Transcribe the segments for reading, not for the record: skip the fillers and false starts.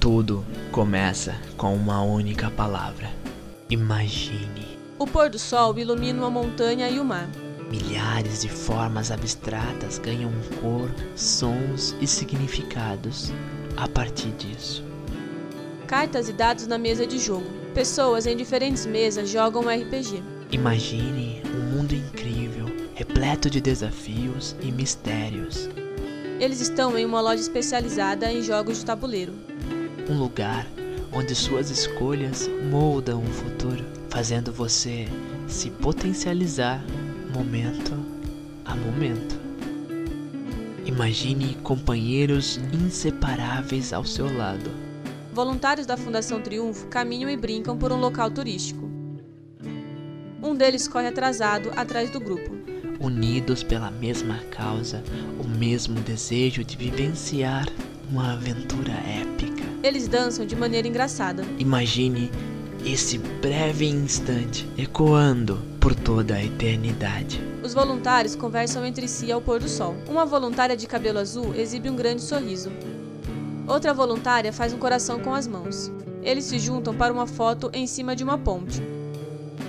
Tudo começa com uma única palavra: imagine. O pôr do sol ilumina uma montanha e o mar. Milhares de formas abstratas ganham cor, sons e significados a partir disso. Cartas e dados na mesa de jogo. Pessoas em diferentes mesas jogam RPG. Imagine um mundo incrível, repleto de desafios e mistérios. Eles estão em uma loja especializada em jogos de tabuleiro. Um lugar onde suas escolhas moldam o futuro, fazendo você se potencializar momento a momento. Imagine companheiros inseparáveis ao seu lado. Voluntários da Fundação Triunfo caminham e brincam por um local turístico. Um deles corre atrasado atrás do grupo. Unidos pela mesma causa, o mesmo desejo de vivenciar uma aventura épica. Eles dançam de maneira engraçada. Imagine esse breve instante ecoando por toda a eternidade. Os voluntários conversam entre si ao pôr do sol. Uma voluntária de cabelo azul exibe um grande sorriso. Outra voluntária faz um coração com as mãos. Eles se juntam para uma foto em cima de uma ponte.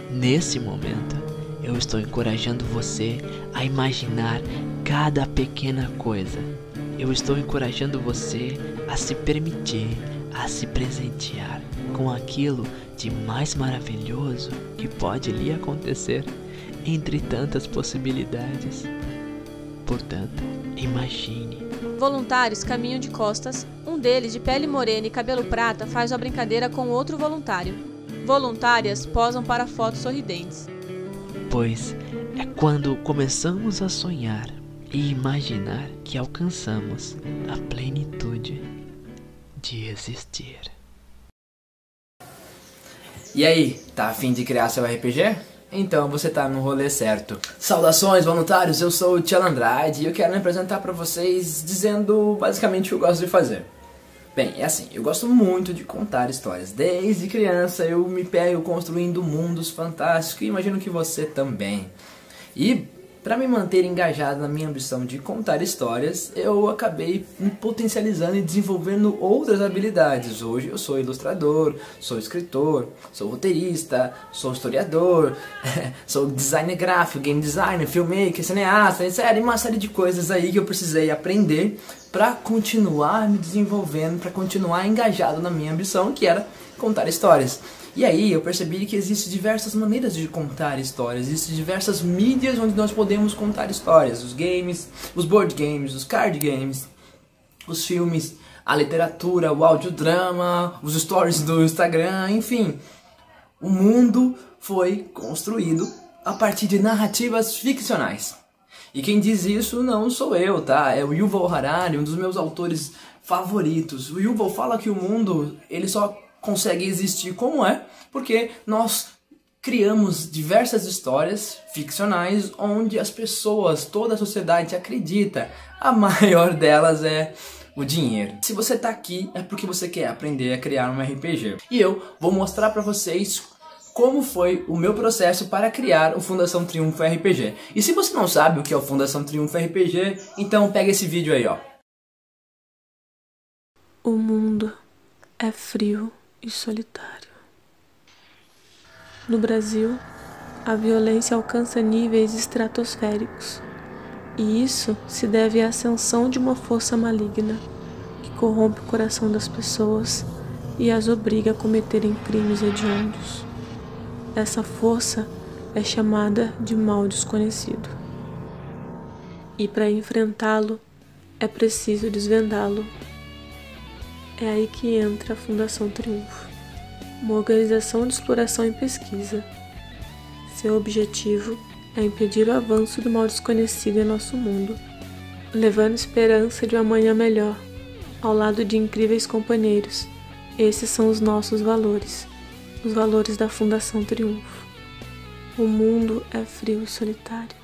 Nesse momento, eu estou encorajando você a imaginar cada pequena coisa. Eu estou encorajando você a se permitir, a se presentear com aquilo de mais maravilhoso que pode lhe acontecer entre tantas possibilidades. Portanto, imagine. Voluntários caminham de costas. Um deles, de pele morena e cabelo prata, faz uma brincadeira com outro voluntário. Voluntárias posam para fotos sorridentes. Pois é quando começamos a sonhar e imaginar que alcançamos a plenitude de existir. E aí, tá a fim de criar seu RPG? Então você tá no rolê certo. Saudações, voluntários, eu sou o Tchela Andrade e eu quero me apresentar pra vocês dizendo basicamente o que eu gosto de fazer. Bem, é assim, eu gosto muito de contar histórias. Desde criança eu me pego construindo mundos fantásticos e imagino que você também. E para me manter engajado na minha ambição de contar histórias, eu acabei me potencializando e desenvolvendo outras habilidades. Hoje eu sou ilustrador, sou escritor, sou roteirista, sou historiador, sou designer gráfico, game designer, filmmaker, cineasta, etc. Uma série de coisas aí que eu precisei aprender para continuar me desenvolvendo, para continuar engajado na minha ambição, que era contar histórias. E aí eu percebi que existem diversas maneiras de contar histórias, existem diversas mídias onde nós podemos contar histórias. Os games, os board games, os card games, os filmes, a literatura, o audiodrama, os stories do Instagram, enfim. O mundo foi construído a partir de narrativas ficcionais. E quem diz isso não sou eu, tá? É o Yuval Harari, um dos meus autores favoritos. O Yuval fala que o mundo, ele só consegue existir como é, porque nós criamos diversas histórias ficcionais onde as pessoas, toda a sociedade acredita. A maior delas é o dinheiro. Se você tá aqui é porque você quer aprender a criar um RPG. E eu vou mostrar pra vocês como foi o meu processo para criar o Fundação Triunfo RPG. E se você não sabe o que é o Fundação Triunfo RPG, então pega esse vídeo aí, ó. O mundo é frio e solitário. No Brasil, a violência alcança níveis estratosféricos, e isso se deve à ascensão de uma força maligna que corrompe o coração das pessoas e as obriga a cometerem crimes hediondos. Essa força é chamada de mal desconhecido. E para enfrentá-lo, é preciso desvendá-lo. É aí que entra a Fundação Triunfo, uma organização de exploração e pesquisa. Seu objetivo é impedir o avanço do mal desconhecido em nosso mundo, levando esperança de um amanhã melhor, ao lado de incríveis companheiros. Esses são os nossos valores, os valores da Fundação Triunfo. O mundo é frio e solitário.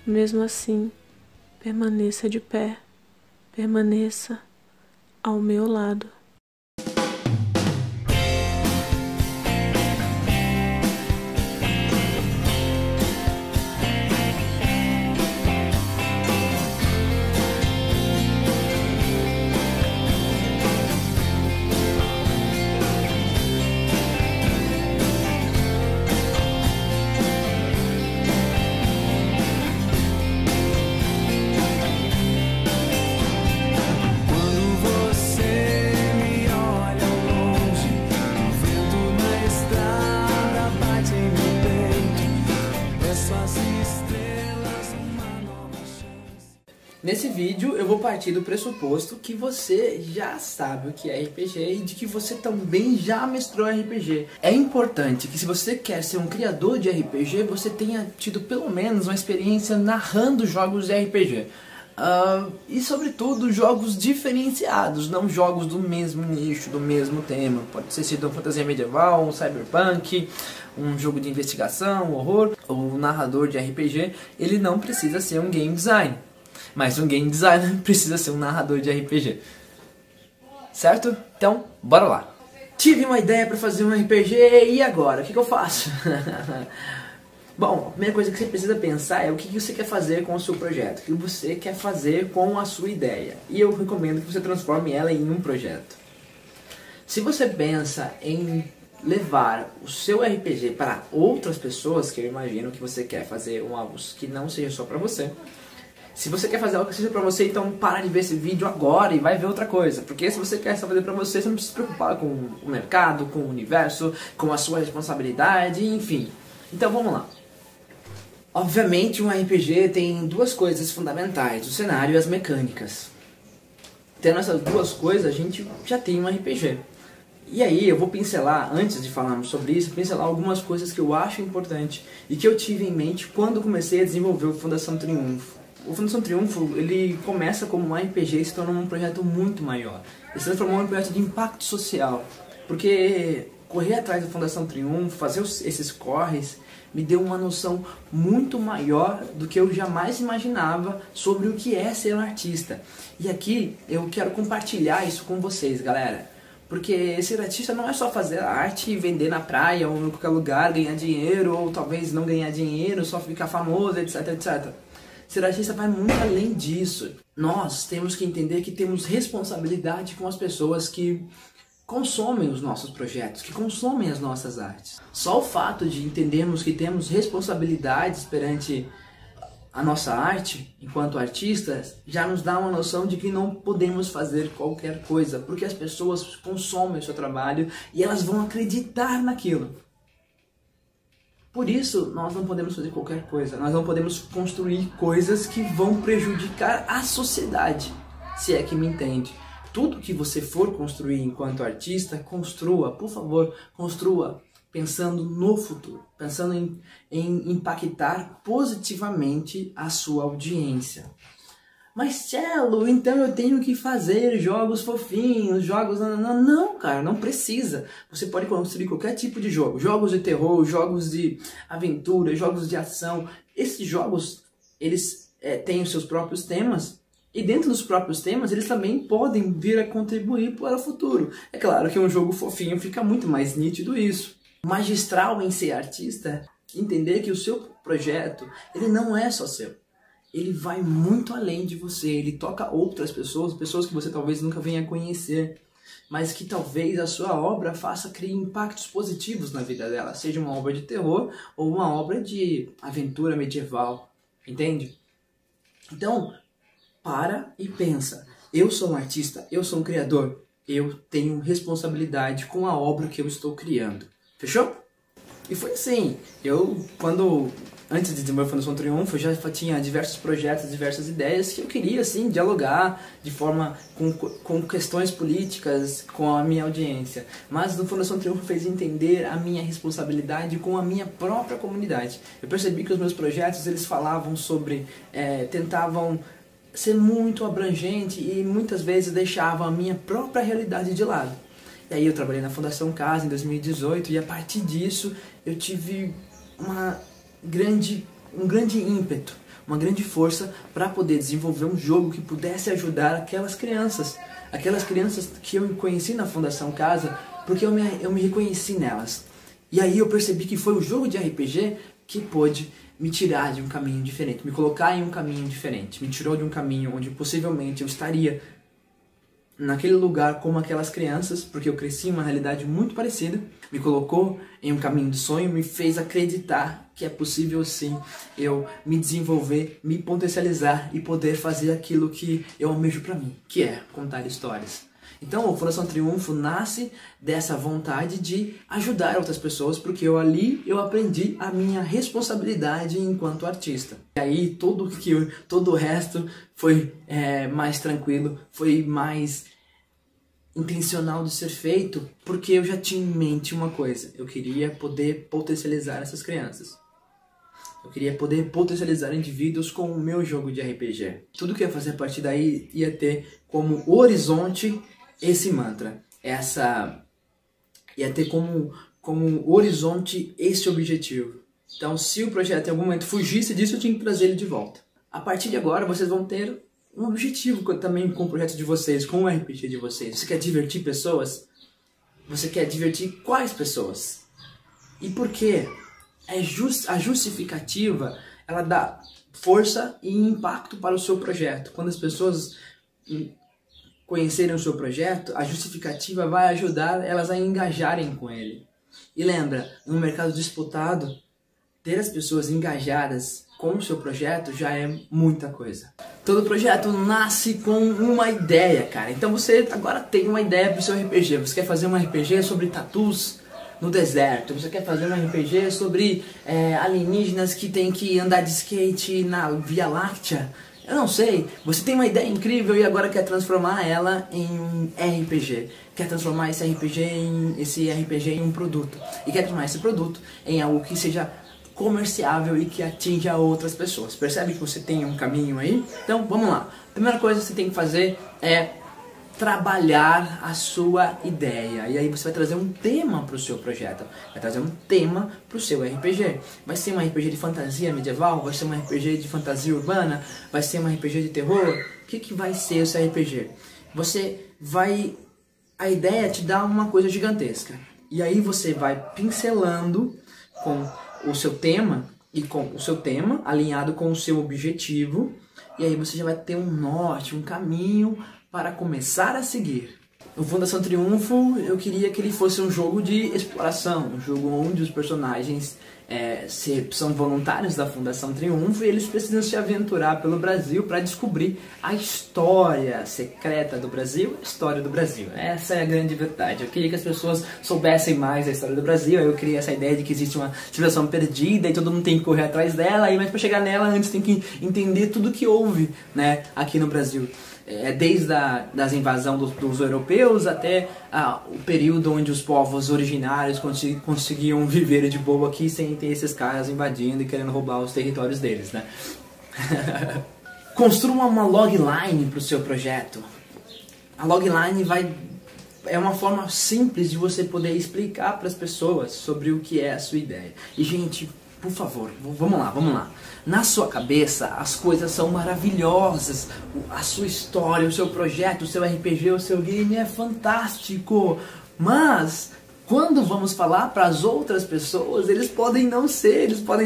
Mesmo assim, permaneça de pé, permaneça ao meu lado. Nesse vídeo eu vou partir do pressuposto que você já sabe o que é RPG e de que você também já mestrou RPG. É importante que se você quer ser um criador de RPG, você tenha tido pelo menos uma experiência narrando jogos de RPG. E sobretudo jogos diferenciados, não jogos do mesmo nicho, do mesmo tema. Pode ser sido uma fantasia medieval, um cyberpunk, um jogo de investigação, um horror. O narrador de RPG, ele não precisa ser um game designer. Mas um game designer precisa ser um narrador de RPG. Certo? Então, bora lá. Tive uma ideia para fazer um RPG e agora? O que eu faço? Bom, a primeira coisa que você precisa pensar é o que você quer fazer com o seu projeto. O que você quer fazer com a sua ideia. E eu recomendo que você transforme ela em um projeto. Se você pensa em levar o seu RPG para outras pessoas, que eu imagino que você quer fazer algo que não seja só para você. Se você quer fazer algo que seja pra você, então para de ver esse vídeo agora e vai ver outra coisa. Porque se você quer só fazer pra você, você não precisa se preocupar com o mercado, com o universo, com a sua responsabilidade, enfim. Então vamos lá. Obviamente um RPG tem duas coisas fundamentais, o cenário e as mecânicas. Tendo essas duas coisas, a gente já tem um RPG. E aí eu vou pincelar, antes de falarmos sobre isso, pincelar algumas coisas que eu acho importante e que eu tive em mente quando comecei a desenvolver o Fundação Triunfo. O Fundação Triunfo, ele começa como um RPG e se torna um projeto muito maior. Ele se transformou em um projeto de impacto social. Porque correr atrás da Fundação Triunfo, fazer esses corres, me deu uma noção muito maior do que eu jamais imaginava sobre o que é ser um artista. E aqui eu quero compartilhar isso com vocês, galera. Porque ser artista não é só fazer arte e vender na praia ou em qualquer lugar, ganhar dinheiro, ou talvez não ganhar dinheiro, só ficar famoso, etc, etc. Ser artista vai muito além disso. Nós temos que entender que temos responsabilidade com as pessoas que consomem os nossos projetos, que consomem as nossas artes. Só o fato de entendermos que temos responsabilidades perante a nossa arte, enquanto artistas, já nos dá uma noção de que não podemos fazer qualquer coisa, porque as pessoas consomem o seu trabalho e elas vão acreditar naquilo. Por isso, nós não podemos fazer qualquer coisa, nós não podemos construir coisas que vão prejudicar a sociedade, se é que me entende. Tudo que você for construir enquanto artista, construa, por favor, construa pensando no futuro, pensando em impactar positivamente a sua audiência. Mas, Cello, então eu tenho que fazer jogos fofinhos, jogos... Não, cara, não precisa. Você pode construir qualquer tipo de jogo. Jogos de terror, jogos de aventura, jogos de ação. Esses jogos, eles têm os seus próprios temas. E dentro dos próprios temas, eles também podem vir a contribuir para o futuro. É claro que um jogo fofinho fica muito mais nítido isso. O magistral em ser artista, entender que o seu projeto, ele não é só seu. Ele vai muito além de você, ele toca outras pessoas, pessoas que você talvez nunca venha conhecer, mas que talvez a sua obra crie impactos positivos na vida dela, seja uma obra de terror ou uma obra de aventura medieval, entende? Então, para e pensa, eu sou um artista, eu sou um criador, eu tenho responsabilidade com a obra que eu estou criando, fechou? E foi assim, antes de desenvolver a Fundação Triunfo, eu já tinha diversos projetos, diversas ideias que eu queria, assim, dialogar de forma com questões políticas com a minha audiência. Mas a Fundação Triunfo fez entender a minha responsabilidade com a minha própria comunidade. Eu percebi que os meus projetos, eles falavam sobre, tentavam ser muito abrangente e muitas vezes deixavam a minha própria realidade de lado. E aí eu trabalhei na Fundação Casa em 2018 e a partir disso eu tive um grande ímpeto, uma grande força para poder desenvolver um jogo que pudesse ajudar aquelas crianças que eu conheci na Fundação Casa, porque eu me reconheci nelas. E aí eu percebi que foi o jogo de RPG que pôde me tirar de um caminho diferente, me colocar em um caminho diferente, me tirou de um caminho onde possivelmente eu estaria naquele lugar como aquelas crianças, porque eu cresci em uma realidade muito parecida, me colocou em um caminho de sonho, me fez acreditar que é possível sim eu me desenvolver, me potencializar e poder fazer aquilo que eu almejo pra mim, que é contar histórias. Então, o Fundação Triunfo nasce dessa vontade de ajudar outras pessoas, porque eu aprendi a minha responsabilidade enquanto artista. E aí, todo o resto foi mais tranquilo, foi mais intencional de ser feito, porque eu já tinha em mente uma coisa: eu queria poder potencializar essas crianças. Eu queria poder potencializar indivíduos com o meu jogo de RPG. Tudo que eu ia fazer a partir daí ia ter como horizonte esse mantra. Ia ter como horizonte esse objetivo. Então, se o projeto em algum momento fugisse disso, eu tinha que trazer ele de volta. A partir de agora, vocês vão ter um objetivo também com o projeto de vocês, com o RPG de vocês. Você quer divertir pessoas? Você quer divertir quais pessoas? E por quê? A justificativa, ela dá força e impacto para o seu projeto. Quando as pessoas conhecerem o seu projeto, a justificativa vai ajudar elas a engajarem com ele. E lembra, no mercado disputado, ter as pessoas engajadas com o seu projeto já é muita coisa. Todo projeto nasce com uma ideia, cara. Então você agora tem uma ideia para o seu RPG. Você quer fazer um RPG sobre tatus no deserto, você quer fazer um RPG sobre alienígenas que tem que andar de skate na Via Láctea. Eu não sei, você tem uma ideia incrível e agora quer transformar ela em um RPG. Quer transformar esse RPG em um produto. E quer transformar esse produto em algo que seja comerciável e que atinja outras pessoas. Percebe que você tem um caminho aí? Então, vamos lá. A primeira coisa que você tem que fazer é trabalhar a sua ideia. E aí você vai trazer um tema para o seu projeto. Vai trazer um tema para o seu RPG. Vai ser um RPG de fantasia medieval? Vai ser um RPG de fantasia urbana? Vai ser um RPG de terror? O que vai ser esse RPG? A ideia te dá uma coisa gigantesca. E aí você vai pincelando com o seu tema alinhado com o seu objetivo. E aí você já vai ter um norte, um caminho para começar a seguir. No Fundação Triunfo, eu queria que ele fosse um jogo de exploração, um jogo onde os personagens são voluntários da Fundação Triunfo e eles precisam se aventurar pelo Brasil para descobrir a história secreta do Brasil, a história do Brasil. Essa é a grande verdade. Eu queria que as pessoas soubessem mais da história do Brasil. Eu criei essa ideia de que existe uma civilização perdida e todo mundo tem que correr atrás dela, mas para chegar nela antes tem que entender tudo que houve, né, aqui no Brasil. Desde das invasão dos europeus até o período onde os povos originários conseguiam viver de boa aqui sem ter esses caras invadindo e querendo roubar os territórios deles, né? Construa uma logline para o seu projeto. A logline é uma forma simples de você poder explicar para as pessoas sobre o que é a sua ideia. E, gente, por favor, vamos lá. Na sua cabeça, as coisas são maravilhosas. A sua história, o seu projeto, o seu RPG, o seu game é fantástico. Mas, quando vamos falar para as outras pessoas, eles podem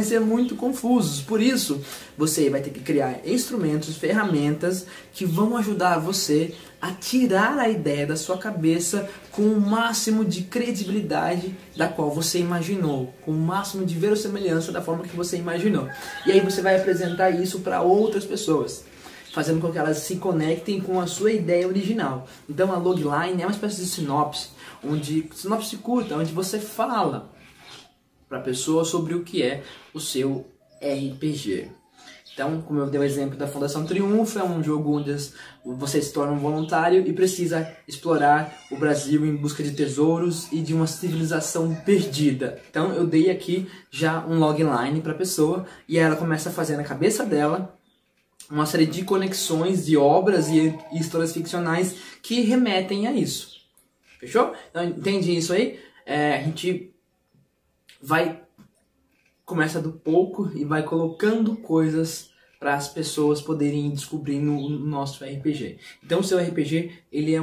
ser muito confusos. Por isso, você vai ter que criar instrumentos, ferramentas que vão ajudar você a tirar a ideia da sua cabeça com o máximo de credibilidade da qual você imaginou, com o máximo de verossimilhança da forma que você imaginou. E aí você vai apresentar isso para outras pessoas, fazendo com que elas se conectem com a sua ideia original. Então a logline é uma espécie de sinopse curta, onde você fala para a pessoa sobre o que é o seu RPG. Então, como eu dei o exemplo da Fundação Triunfo, é um jogo onde você se torna um voluntário e precisa explorar o Brasil em busca de tesouros e de uma civilização perdida. Então, eu dei aqui já um logline para a pessoa e ela começa a fazer na cabeça dela uma série de conexões de obras e histórias ficcionais que remetem a isso. Fechou? Então, entende isso aí? A gente começa do pouco e vai colocando coisas para as pessoas poderem descobrir no nosso RPG. Então o seu RPG, ele é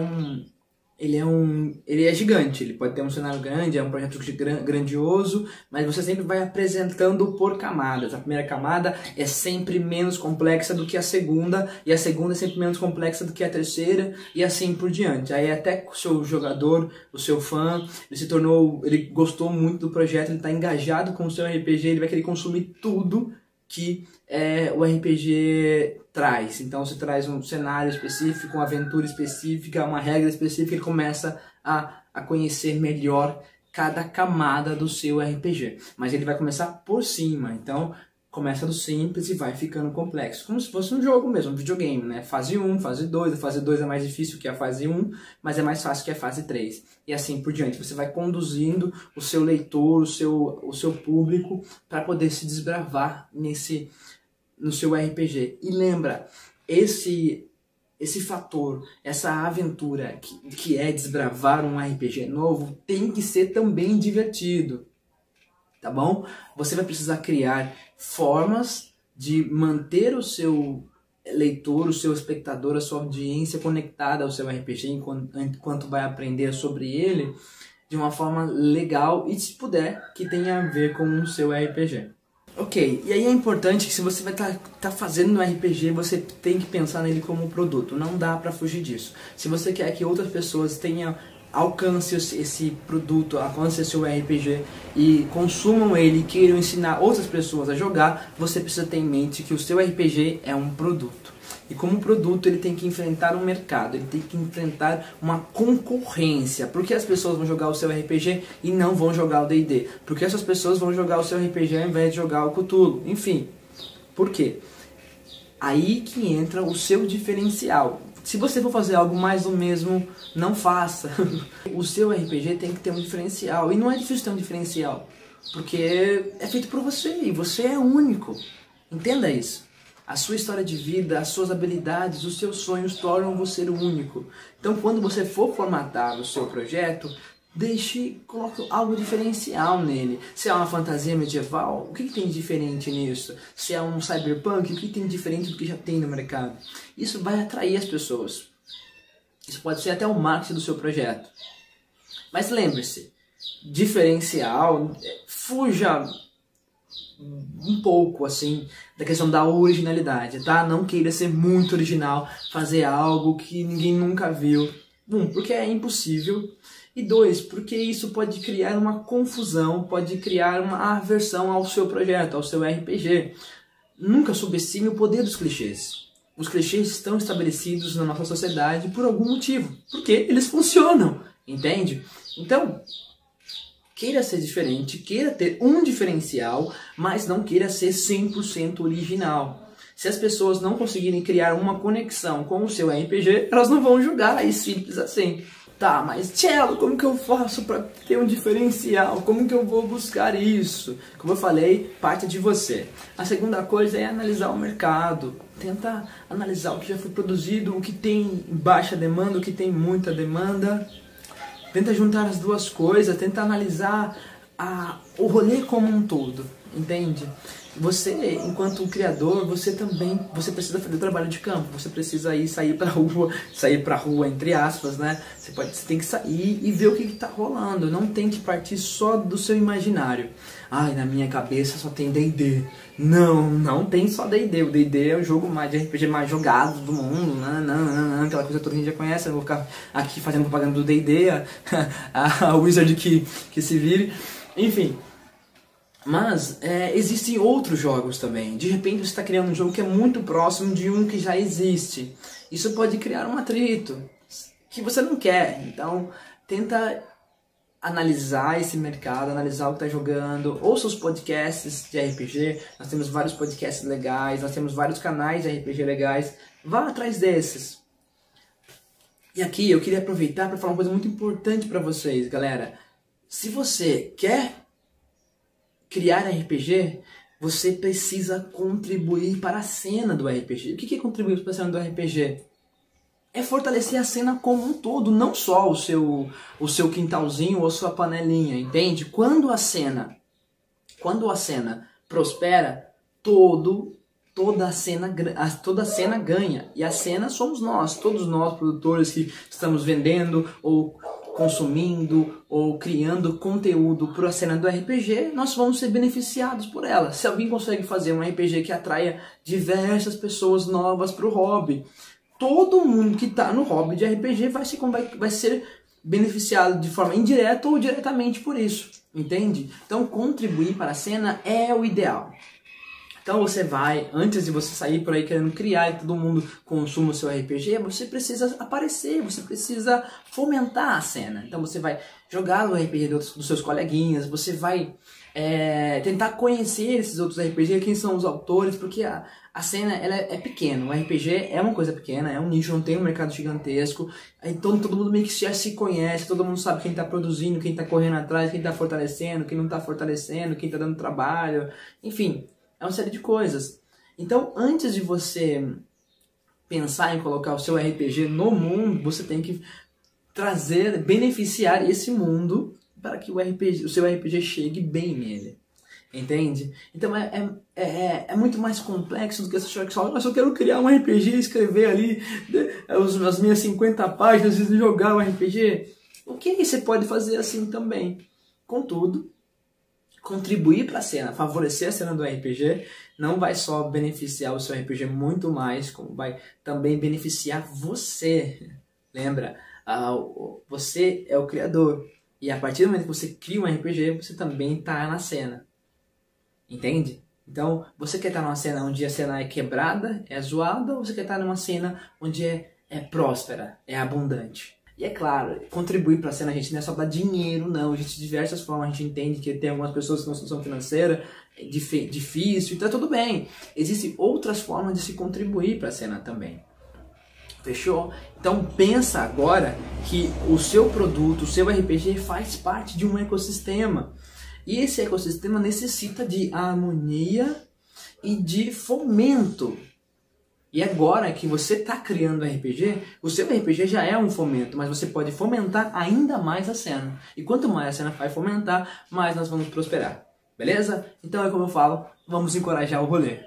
gigante, ele pode ter um cenário grande, é um projeto grandioso, mas você sempre vai apresentando por camadas. A primeira camada é sempre menos complexa do que a segunda, e a segunda é sempre menos complexa do que a terceira, e assim por diante. Aí até o seu jogador, o seu fã, ele gostou muito do projeto, ele está engajado com o seu RPG, ele vai querer consumir tudo que o RPG traz. Então você traz um cenário específico, uma aventura específica, uma regra específica e começa a conhecer melhor cada camada do seu RPG. Mas ele vai começar por cima, então começa do simples e vai ficando complexo. Como se fosse um jogo mesmo, um videogame, né? Fase 1, fase 2, a fase 2 é mais difícil que a fase 1, mas é mais fácil que a fase 3. E assim por diante, você vai conduzindo o seu leitor, o seu público, para poder se desbravar no seu RPG. E lembra, esse fator, essa aventura que é desbravar um RPG novo, tem que ser também divertido. Tá bom? Você vai precisar criar formas de manter o seu leitor, o seu espectador, a sua audiência conectada ao seu RPG enquanto vai aprender sobre ele de uma forma legal e, se puder, que tenha a ver com o seu RPG. Ok, e aí é importante que se você vai tá fazendo um RPG, você tem que pensar nele como um produto. Não dá pra fugir disso. Se você quer que outras pessoas alcance esse produto, alcance seu RPG e consumam ele e queiram ensinar outras pessoas a jogar, você precisa ter em mente que o seu RPG é um produto. E como produto ele tem que enfrentar um mercado, ele tem que enfrentar uma concorrência. Por que as pessoas vão jogar o seu RPG e não vão jogar o D&D? Por que essas pessoas vão jogar o seu RPG ao invés de jogar o Cthulhu? Enfim, por quê? Aí que entra o seu diferencial. Se você for fazer algo mais do mesmo, não faça. O seu RPG tem que ter um diferencial. E não é difícil ter um diferencial, porque é feito por você e você é único. Entenda isso. A sua história de vida, as suas habilidades, os seus sonhos tornam você único. Então, quando você for formatar o seu projeto, coloque algo diferencial nele. Se é uma fantasia medieval, o que tem de diferente nisso? Se é um cyberpunk, o que tem de diferente do que já tem no mercado? Isso vai atrair as pessoas. Isso pode ser até o marketing do seu projeto. Mas lembre-se, diferencial, fuja um pouco assim da questão da originalidade, tá? Não queira ser muito original, fazer algo que ninguém nunca viu. Porque é impossível. E 2, porque isso pode criar uma confusão, pode criar uma aversão ao seu projeto, ao seu RPG. Nunca subestime o poder dos clichês. Os clichês estão estabelecidos na nossa sociedade por algum motivo, porque eles funcionam, entende? Então, queira ser diferente, queira ter um diferencial, mas não queira ser 100% original. Se as pessoas não conseguirem criar uma conexão com o seu RPG, elas não vão jogar, é simples assim. Tá, mas Cello, como que eu faço para ter um diferencial? Como que eu vou buscar isso? Como eu falei, parte de você. A segunda coisa é analisar o mercado. Tenta analisar o que já foi produzido, o que tem baixa demanda, o que tem muita demanda. Tenta juntar as duas coisas, tenta analisar o rolê como um todo, entende? Você, enquanto criador, você precisa fazer trabalho de campo, você precisa sair pra rua, entre aspas, né? Você tem que sair e ver o que tá rolando, não tem que partir só do seu imaginário. Ai, na minha cabeça só tem D&D. Não tem só D&D, o D&D é o jogo de RPG mais jogado do mundo, aquela coisa toda que a gente já conhece, eu vou ficar aqui fazendo propaganda do D&D, a Wizard que se vire, enfim. Mas existem outros jogos também. De repente você está criando um jogo que é muito próximo de um que já existe. Isso pode criar um atrito que você não quer. Então tenta analisar esse mercado, analisar o que está jogando. Ouça os podcasts de RPG. Nós temos vários podcasts legais, nós temos vários canais de RPG legais. Vá atrás desses. E aqui eu queria aproveitar para falar uma coisa muito importante para vocês, galera. Se você quer criar RPG, você precisa contribuir para a cena do RPG. O que é contribuir para a cena do RPG? É fortalecer a cena como um todo, não só o seu quintalzinho ou sua panelinha, entende? Quando a cena prospera, toda a cena ganha. E a cena somos nós, todos nós produtores que estamos vendendo ou consumindo ou criando conteúdo para a cena do RPG, nós vamos ser beneficiados por ela. Se alguém consegue fazer um RPG que atraia diversas pessoas novas para o hobby, todo mundo que está no hobby de RPG vai ser beneficiado de forma indireta ou diretamente por isso, entende? Então contribuir para a cena é o ideal. Então você vai, antes de você sair por aí querendo criar e todo mundo consuma o seu RPG, você precisa aparecer, você precisa fomentar a cena. Então você vai jogar o RPG dos seus coleguinhas, você vai tentar conhecer esses outros RPG, quem são os autores, porque a cena ela é pequena, o RPG é uma coisa pequena, é um nicho, não tem um mercado gigantesco, então todo mundo meio que já se conhece, todo mundo sabe quem está produzindo, quem está correndo atrás, quem está fortalecendo, quem não está fortalecendo, quem está dando trabalho, enfim, é uma série de coisas. Então antes de você pensar em colocar o seu RPG no mundo, você tem que beneficiar esse mundo para que o seu RPG chegue bem nele. Entende? Então é muito mais complexo do que essa história que só, eu só quero criar um RPG, escrever ali as minhas 50 páginas e jogar um RPG. O que você pode fazer assim também? Contudo, contribuir para a cena, favorecer a cena do RPG, não vai só beneficiar o seu RPG muito mais, como vai também beneficiar você. Lembra? Você é o criador. E a partir do momento que você cria um RPG, você também está na cena. Entende? Então, você quer estar numa cena onde a cena é quebrada, é zoada, ou você quer estar numa cena onde é próspera, é abundante? E é claro, contribuir para a cena, a gente não é só dar dinheiro, não. A gente, de diversas formas, a gente entende que tem algumas pessoas que não são financeira, é difícil, então tudo bem. Existem outras formas de se contribuir para a cena também. Fechou? Então pensa agora que o seu produto, o seu RPG faz parte de um ecossistema. E esse ecossistema necessita de harmonia e de fomento. E agora que você está criando RPG, o seu RPG já é um fomento, mas você pode fomentar ainda mais a cena. E quanto mais a cena vai fomentar, mais nós vamos prosperar. Beleza? Então é como eu falo, vamos encorajar o rolê.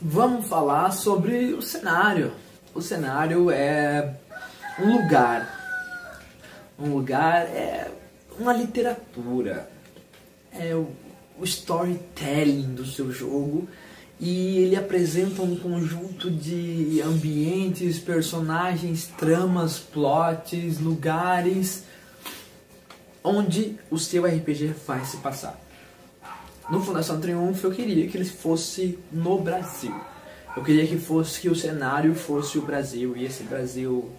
Vamos falar sobre o cenário. O cenário é um lugar. Um lugar é uma literatura. É o storytelling do seu jogo. E ele apresenta um conjunto de ambientes, personagens, tramas, plots, lugares onde o seu RPG vai se passar. No Fundação Triunfo eu queria que ele fosse no Brasil. Eu queria que o cenário fosse o Brasil, e esse Brasil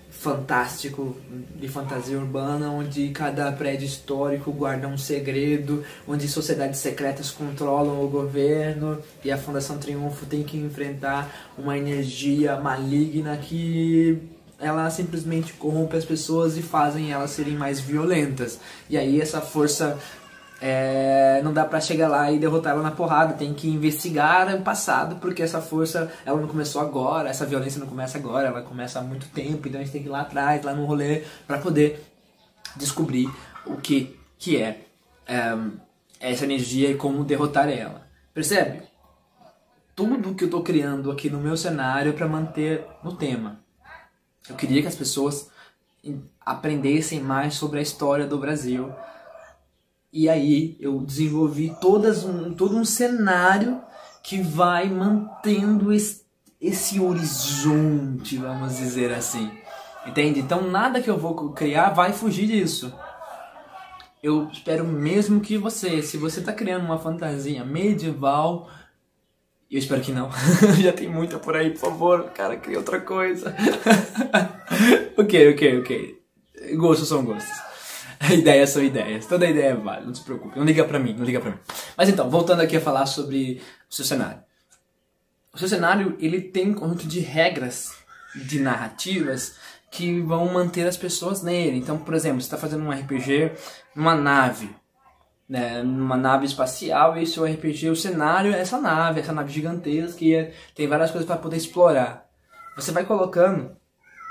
fantástico, de fantasia urbana, onde cada prédio histórico guarda um segredo, onde sociedades secretas controlam o governo, e a Fundação Triunfo tem que enfrentar uma energia maligna que ela simplesmente corrompe as pessoas e fazem elas serem mais violentas. E aí essa força... não dá pra chegar lá e derrotar ela na porrada, tem que investigar o passado, porque essa força, ela não começou agora, essa violência não começa agora, ela começa há muito tempo, então a gente tem que ir lá atrás, lá no rolê, pra poder descobrir o que é essa energia e como derrotar ela. Percebe? Tudo que eu tô criando aqui no meu cenário é pra manter no tema. Eu queria que as pessoas aprendessem mais sobre a história do Brasil. E aí eu desenvolvi todo um cenário que vai mantendo esse horizonte, vamos dizer assim. Entende? Então nada que eu vou criar vai fugir disso. Eu espero mesmo que se você está criando uma fantasia medieval, eu espero que não. Já tem muita por aí, por favor, cara, cria outra coisa. Ok. Gostos são gostos. Ideias são ideias, toda ideia é válida, não se preocupe, não liga pra mim. Mas então, voltando aqui a falar sobre o seu cenário. O seu cenário, ele tem um conjunto de regras, de narrativas, que vão manter as pessoas nele. Então, por exemplo, você está fazendo um RPG numa nave, né, numa nave espacial, e seu RPG, o cenário é essa nave gigantesca, que tem várias coisas para poder explorar. Você vai colocando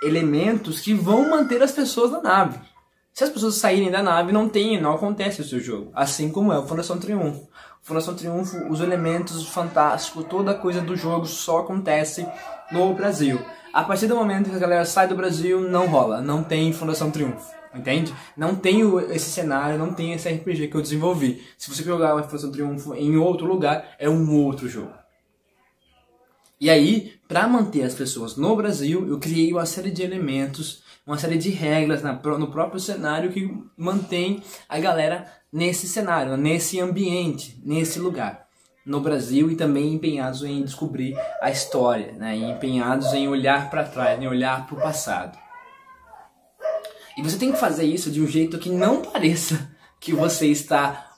elementos que vão manter as pessoas na nave. Se as pessoas saírem da nave, não acontece o seu jogo. Assim como é o Fundação Triunfo. O Fundação Triunfo, os elementos fantásticos, toda a coisa do jogo só acontece no Brasil. A partir do momento que a galera sai do Brasil, não rola. Não tem Fundação Triunfo. Entende? Não tem esse cenário, não tem esse RPG que eu desenvolvi. Se você jogar a Fundação Triunfo em outro lugar, é um outro jogo. E aí, para manter as pessoas no Brasil, eu criei uma série de elementos, uma série de regras no próprio cenário que mantém a galera nesse cenário, nesse ambiente, nesse lugar. no Brasil e também empenhados em descobrir a história, né? E empenhados em olhar para trás, em olhar para o passado. E você tem que fazer isso de um jeito que não pareça que você está,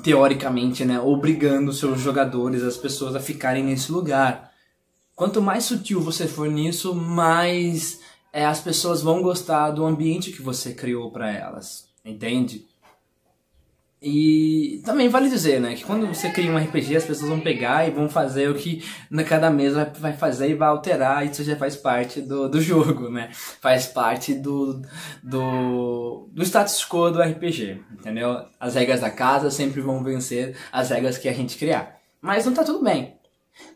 teoricamente, né, obrigando os seus jogadores, as pessoas a ficarem nesse lugar. Quanto mais sutil você for nisso, mais as pessoas vão gostar do ambiente que você criou para elas, entende? E também vale dizer, né, que quando você cria um RPG, as pessoas vão pegar e vão fazer o que cada mesa vai fazer e vai alterar, e isso já faz parte do jogo, né? Faz parte do status quo do RPG, entendeu? As regras da casa sempre vão vencer as regras que a gente criar. Mas não tá tudo bem.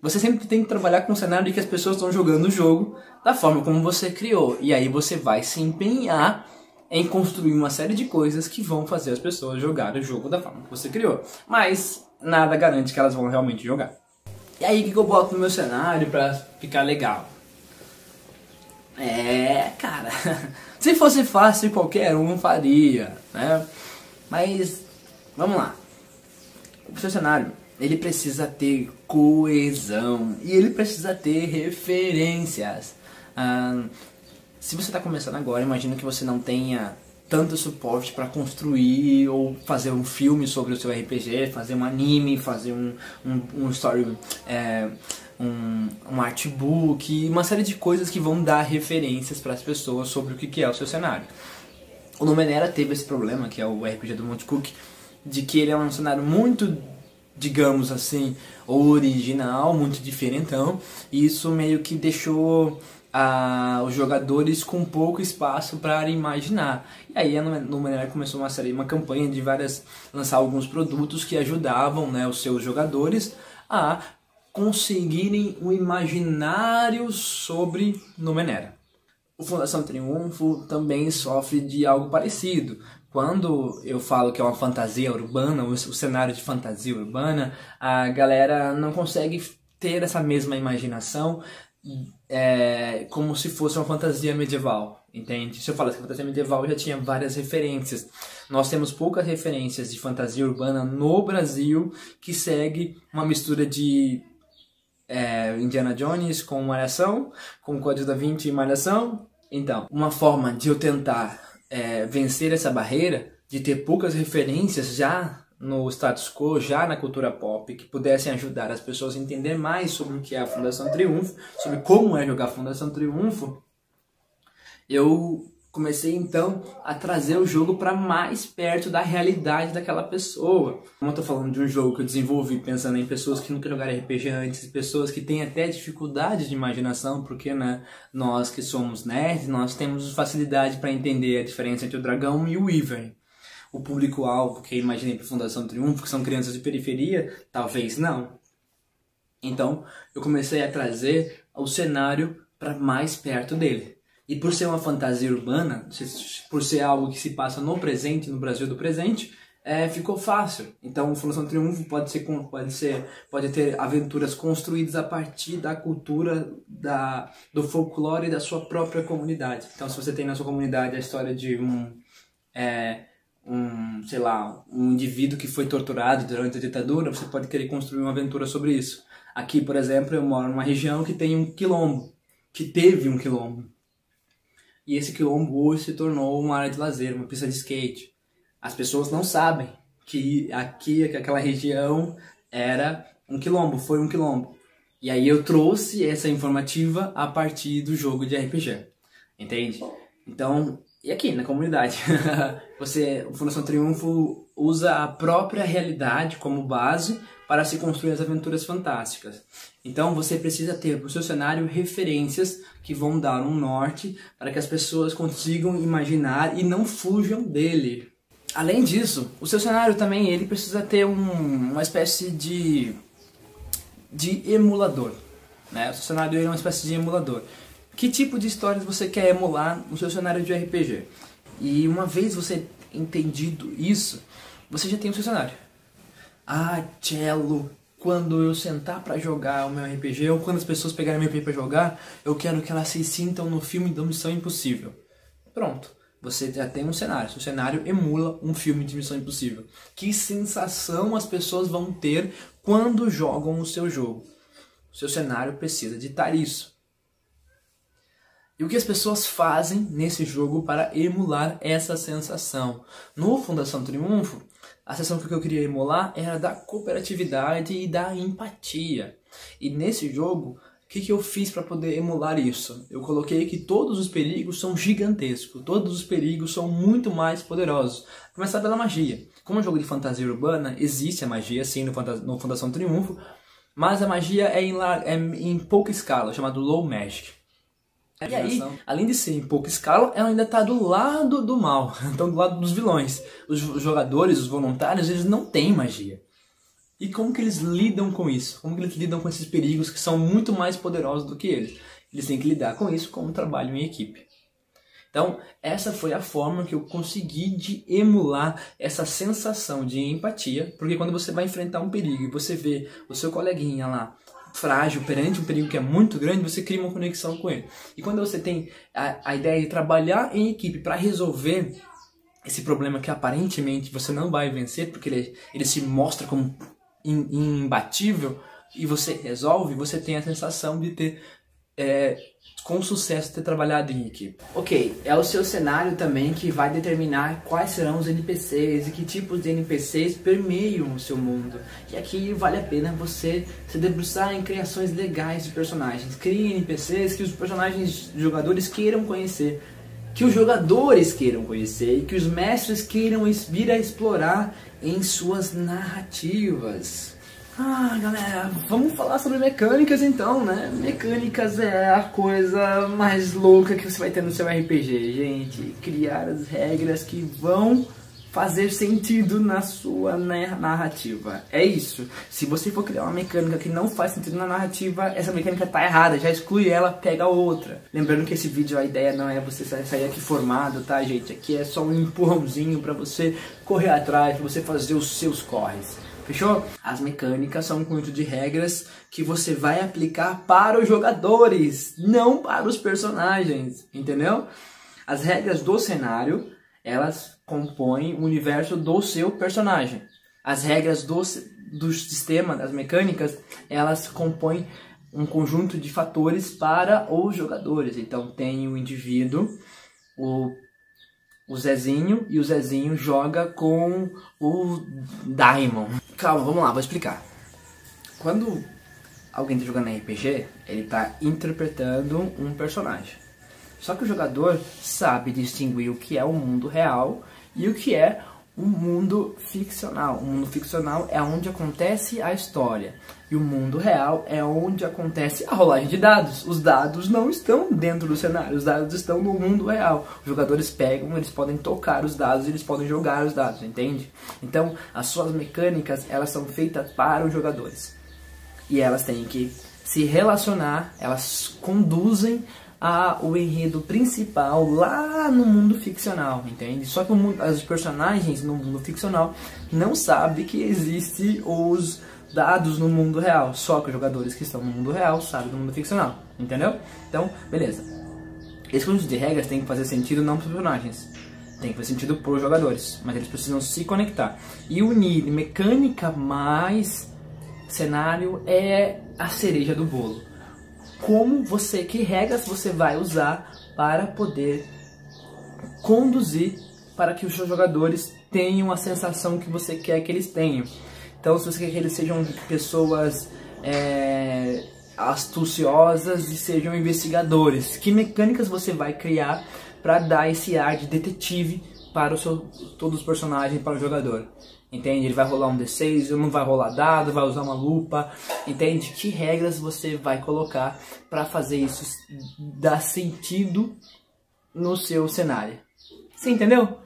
Você sempre tem que trabalhar com um cenário de que as pessoas estão jogando o jogo da forma como você criou. E aí você vai se empenhar em construir uma série de coisas que vão fazer as pessoas jogar o jogo da forma que você criou. Mas nada garante que elas vão realmente jogar. E aí o que eu boto no meu cenário pra ficar legal? Cara, se fosse fácil qualquer um faria, né? Mas vamos lá. O seu cenário, ele precisa ter coesão e ele precisa ter referências. Se você está começando agora, imagino que você não tenha tanto suporte para construir ou fazer um filme sobre o seu RPG, fazer um anime, fazer um story, um artbook, uma série de coisas que vão dar referências para as pessoas sobre o que é o seu cenário. O Numenera teve esse problema, que é o RPG do Monte Cook, de que ele é um cenário muito, digamos assim, original, muito diferentão, e isso meio que deixou os jogadores com pouco espaço para imaginar. E aí a Numenera começou uma campanha de lançar alguns produtos que ajudavam, né, os seus jogadores a conseguirem um imaginário sobre Numenera. O Fundação Triunfo também sofre de algo parecido. Quando eu falo que é uma fantasia urbana, o cenário de fantasia urbana, a galera não consegue ter essa mesma imaginação como se fosse uma fantasia medieval, entende? Se eu falasse que fantasia medieval, já tinha várias referências. Nós temos poucas referências de fantasia urbana no Brasil que segue uma mistura de Indiana Jones com Malhação, com Código da Vinci e Malhação. Então, uma forma de eu tentar vencer essa barreira de ter poucas referências já no status quo, já na cultura pop, que pudessem ajudar as pessoas a entender mais sobre o que é a Fundação Triunfo, sobre como é jogar a Fundação Triunfo, eu comecei então a trazer o jogo para mais perto da realidade daquela pessoa. Como eu estou falando de um jogo que eu desenvolvi pensando em pessoas que nunca jogaram RPG antes, pessoas que têm até dificuldade de imaginação, porque, né, nós que somos nerds, nós temos facilidade para entender a diferença entre o dragão e o Wyvern. O público-alvo que eu imaginei para a Fundação Triunfo, que são crianças de periferia, talvez não. Então, eu comecei a trazer o cenário para mais perto dele. E por ser uma fantasia urbana, por ser algo que se passa no presente, no Brasil do presente, ficou fácil. Então, a Fundação Triunfo pode ter aventuras construídas a partir da cultura, do folclore da sua própria comunidade. Então, se você tem na sua comunidade a história de um indivíduo que foi torturado durante a ditadura, você pode querer construir uma aventura sobre isso. Aqui, por exemplo, eu moro numa região que tem um quilombo, que teve um quilombo. E esse quilombo hoje se tornou uma área de lazer, uma pista de skate. As pessoas não sabem que aquela região era um quilombo, foi um quilombo. E aí eu trouxe essa informativa a partir do jogo de RPG, entende? Então, e aqui na comunidade, o Fundação Triunfo usa a própria realidade como base para se construir as aventuras fantásticas. Então você precisa ter para o seu cenário referências que vão dar um norte para que as pessoas consigam imaginar e não fujam dele. Além disso, o seu cenário também ele precisa ter uma espécie de emulador, né? O seu cenário é uma espécie de emulador. Que tipo de histórias você quer emular no seu cenário de RPG? E uma vez você entendido isso, você já tem o seu cenário. Cello, quando eu sentar pra jogar o meu RPG, ou quando as pessoas pegarem meu RPG pra jogar, eu quero que elas se sintam no filme da Missão Impossível. Pronto. você já tem um cenário. Seu cenário emula um filme de Missão Impossível. Que sensação as pessoas vão ter quando jogam o seu jogo? O seu cenário precisa ditar isso. E o que as pessoas fazem nesse jogo para emular essa sensação? No Fundação Triunfo, a sensação que eu queria emular era da cooperatividade e da empatia. E nesse jogo, o que eu fiz para poder emular isso? Eu coloquei que todos os perigos são gigantescos, todos os perigos são muito mais poderosos. Começar pela magia. Como é um jogo de fantasia urbana, existe a magia sim no Fundação Triunfo, mas a magia é em pouca escala, chamado Low Magic. E aí, além de ser em pouca escala, ela ainda está do lado do mal, então do lado dos vilões. Os jogadores, os voluntários, eles não têm magia. E como que eles lidam com isso? Como que eles lidam com esses perigos que são muito mais poderosos do que eles? Eles têm que lidar com isso com um trabalho em equipe. Então, essa foi a forma que eu consegui de emular essa sensação de empatia, porque quando você vai enfrentar um perigo e você vê o seu coleguinha lá, frágil, perante um perigo que é muito grande, você cria uma conexão com ele. E quando você tem a ideia de trabalhar em equipe para resolver esse problema que aparentemente você não vai vencer, porque ele se mostra como imbatível, e você resolve, você tem a sensação de ter, com sucesso, ter trabalhado em equipe. Ok, é o seu cenário também que vai determinar quais serão os NPCs e que tipos de NPCs permeiam o seu mundo. E aqui vale a pena você se debruçar em criações legais de personagens. Crie NPCs que os personagens jogadores queiram conhecer, que os jogadores queiram conhecer e que os mestres queiram vir a explorar em suas narrativas. Ah, galera, vamos falar sobre mecânicas então, né? Mecânicas é a coisa mais louca que você vai ter no seu RPG, gente. Criar as regras que vão fazer sentido na sua narrativa. É isso. Se você for criar uma mecânica que não faz sentido na narrativa, essa mecânica tá errada. Já exclui ela, pega outra. Lembrando que esse vídeo, a ideia não é você sair aqui formado, tá, gente? Aqui é só um empurrãozinho pra você correr atrás, pra você fazer os seus corres. Fechou? As mecânicas são um conjunto de regras que você vai aplicar para os jogadores, não para os personagens, entendeu? As regras do cenário, elas compõem o universo do seu personagem. As regras do sistema, das mecânicas, elas compõem um conjunto de fatores para os jogadores. Então tem o indivíduo, o Zezinho, e o Zezinho joga com o Daimon. Calma, vamos lá, vou explicar. Quando alguém está jogando RPG, ele está interpretando um personagem. Só que o jogador sabe distinguir o que é o mundo real e o que é um mundo ficcional. O mundo ficcional é onde acontece a história. E o mundo real é onde acontece a rolagem de dados. Os dados não estão dentro do cenário, os dados estão no mundo real. Os jogadores pegam, eles podem tocar os dados, eles podem jogar os dados, entende? Então, as suas mecânicas, elas são feitas para os jogadores. E elas têm que se relacionar, elas conduzem o enredo principal lá no mundo ficcional, entende? Só que os personagens no mundo ficcional não sabem que existem os dados no mundo real. Só que os jogadores que estão no mundo real sabem do mundo ficcional, entendeu? Então, beleza. Esse conjunto de regras tem que fazer sentido não para os personagens, tem que fazer sentido para os jogadores, mas eles precisam se conectar. E unir mecânica mais cenário é a cereja do bolo. Que regras você vai usar para poder conduzir para que os seus jogadores tenham a sensação que você quer que eles tenham. Então, se você quer que eles sejam pessoas astuciosas e sejam investigadores, que mecânicas você vai criar para dar esse ar de detetive para todos os personagens, para o jogador? Entende? Ele vai rolar um D6, não vai rolar dado, vai usar uma lupa. Entende? Que regras você vai colocar para fazer isso dar sentido no seu cenário? Você entendeu?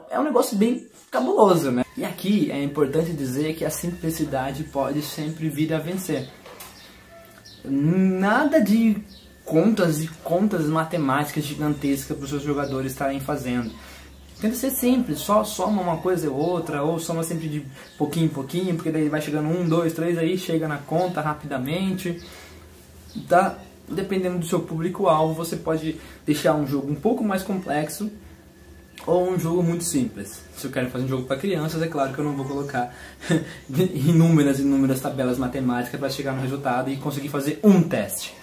É um negócio bem cabuloso, né? E aqui é importante dizer que a simplicidade pode sempre vir a vencer. Nada de contas e contas matemáticas gigantescas para os seus jogadores estarem fazendo. Tenta ser simples, só soma uma coisa ou outra, ou soma sempre de pouquinho em pouquinho, porque daí vai chegando 1, 2, 3, aí chega na conta rapidamente. Tá? dependendo do seu público-alvo, você pode deixar um jogo um pouco mais complexo ou um jogo muito simples. Se eu quero fazer um jogo para crianças, é claro que eu não vou colocar inúmeras tabelas matemáticas para chegar no resultado e conseguir fazer um teste.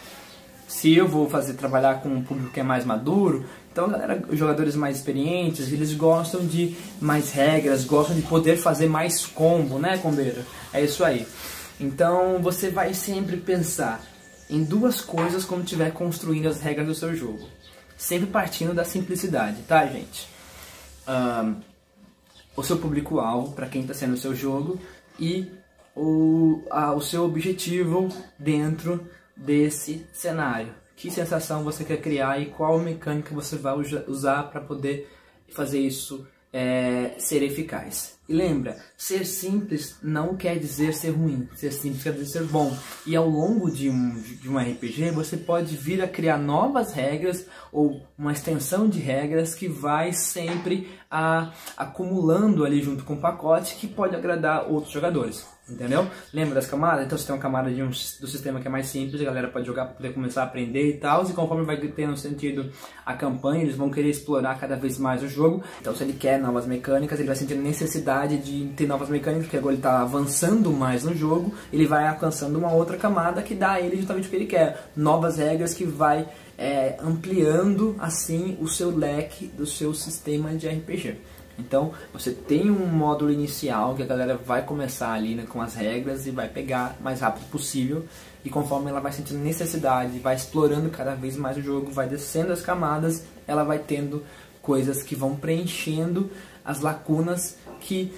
Se eu vou trabalhar com um público que é mais maduro, então galera, os jogadores mais experientes, eles gostam de mais regras, gostam de poder fazer mais combo, né, combeiro? É isso aí. Então você vai sempre pensar em duas coisas quando estiver construindo as regras do seu jogo. Sempre partindo da simplicidade, tá, gente? O seu público-alvo, para quem está sendo o seu jogo, e o seu objetivo dentro desse cenário. Que sensação você quer criar e qual mecânica você vai usar para poder fazer isso ser eficaz. E lembra, ser simples não quer dizer ser ruim, ser simples quer dizer ser bom. E ao longo de um RPG você pode vir a criar novas regras ou uma extensão de regras que vai sempre acumulando ali junto com o pacote que pode agradar outros jogadores. Entendeu? Lembra das camadas? Então você tem uma camada do sistema que é mais simples, a galera pode jogar para poder começar a aprender e tal, e conforme vai tendo sentido a campanha, eles vão querer explorar cada vez mais o jogo. Então se ele quer novas mecânicas, ele vai sentir necessidade de ter novas mecânicas, porque agora ele está avançando mais no jogo, ele vai alcançando uma outra camada que dá a ele justamente o que ele quer. Novas regras que vai ampliando assim o seu leque do seu sistema de RPG. Então, você tem um módulo inicial que a galera vai começar ali, né, com as regras e vai pegar o mais rápido possível. E conforme ela vai sentindo necessidade, vai explorando cada vez mais o jogo, vai descendo as camadas, ela vai tendo coisas que vão preenchendo as lacunas que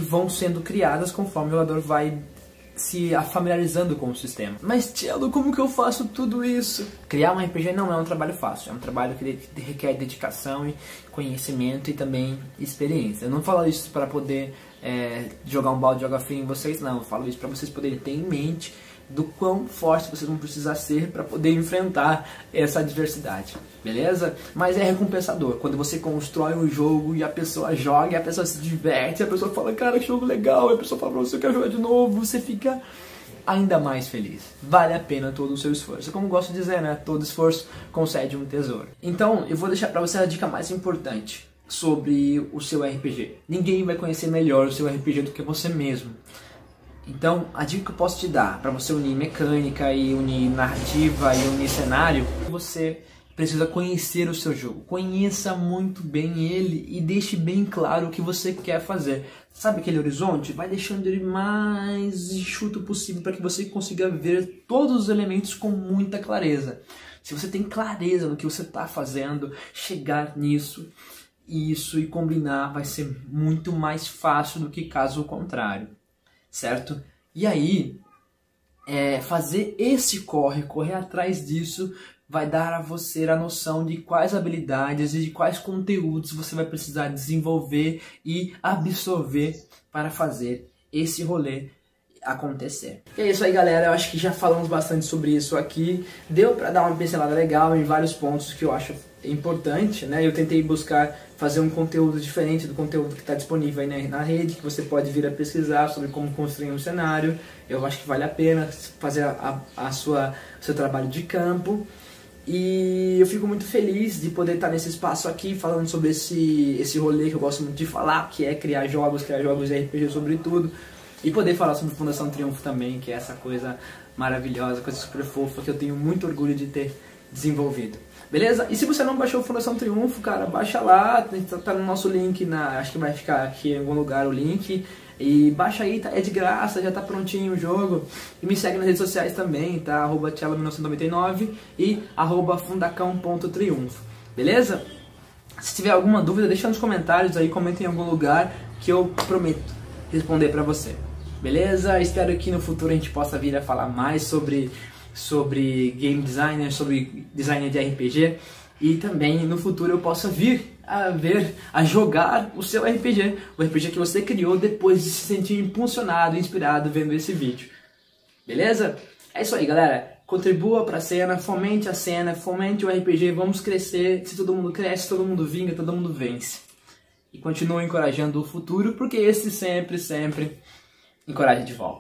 vão sendo criadas conforme o jogador vai se familiarizando com o sistema. Mas, Cello, como que eu faço tudo isso? Criar um RPG não é um trabalho fácil, é um trabalho que requer dedicação e conhecimento e também experiência. Eu não falo isso para poder jogar um balde de água fria em vocês, não. Eu falo isso para vocês poderem ter em mente do quão forte vocês vão precisar ser para poder enfrentar essa adversidade, beleza? Mas é recompensador, quando você constrói um jogo e a pessoa joga, e a pessoa se diverte, a pessoa fala, cara, que jogo legal, e a pessoa fala pra você que quer jogar de novo, você fica ainda mais feliz. Vale a pena todo o seu esforço. Como gosto de dizer, né? Todo esforço concede um tesouro. Então, eu vou deixar pra você a dica mais importante sobre o seu RPG. Ninguém vai conhecer melhor o seu RPG do que você mesmo. Então, a dica que eu posso te dar para você unir mecânica e unir narrativa e unir cenário, você precisa conhecer o seu jogo. Conheça muito bem ele e deixe bem claro o que você quer fazer. Sabe aquele horizonte? Vai deixando ele mais enxuto possível para que você consiga ver todos os elementos com muita clareza. Se você tem clareza no que você está fazendo, chegar nisso e combinar vai ser muito mais fácil do que caso contrário. Certo? E aí, fazer esse correr atrás disso, vai dar a você a noção de quais habilidades e de quais conteúdos você vai precisar desenvolver e absorver para fazer esse rolê acontecer. E é isso aí, galera, eu acho que já falamos bastante sobre isso aqui, deu para dar uma pincelada legal em vários pontos que eu acho importante, né? Eu tentei buscar fazer um conteúdo diferente do conteúdo que está disponível aí na rede, que você pode vir a pesquisar sobre como construir um cenário. Eu acho que vale a pena fazer seu trabalho de campo. E eu fico muito feliz de poder estar nesse espaço aqui, falando sobre esse rolê que eu gosto muito de falar, que é criar jogos e RPG sobretudo. E poder falar sobre Fundação Triunfo também, que é essa coisa maravilhosa, coisa super fofa, que eu tenho muito orgulho de ter desenvolvido. Beleza? E se você não baixou Fundação Triunfo, cara, baixa lá, tá no nosso link, acho que vai ficar aqui em algum lugar o link. E baixa aí, é de graça, já tá prontinho o jogo. E me segue nas redes sociais também, tá? @Cello1999 e @fundacão.triunfo. Beleza? Se tiver alguma dúvida, deixa nos comentários aí, comenta em algum lugar que eu prometo responder pra você. Beleza? Espero que no futuro a gente possa vir a falar mais sobre game designer, sobre designer de RPG, e também no futuro eu possa vir a jogar o seu RPG, o RPG que você criou depois de se sentir impulsionado, inspirado vendo esse vídeo. Beleza? É isso aí, galera. Contribua pra cena, fomente a cena, fomente o RPG, vamos crescer. Se todo mundo cresce, todo mundo vinga, todo mundo vence. E continue encorajando o futuro, porque esse sempre encoraja de volta.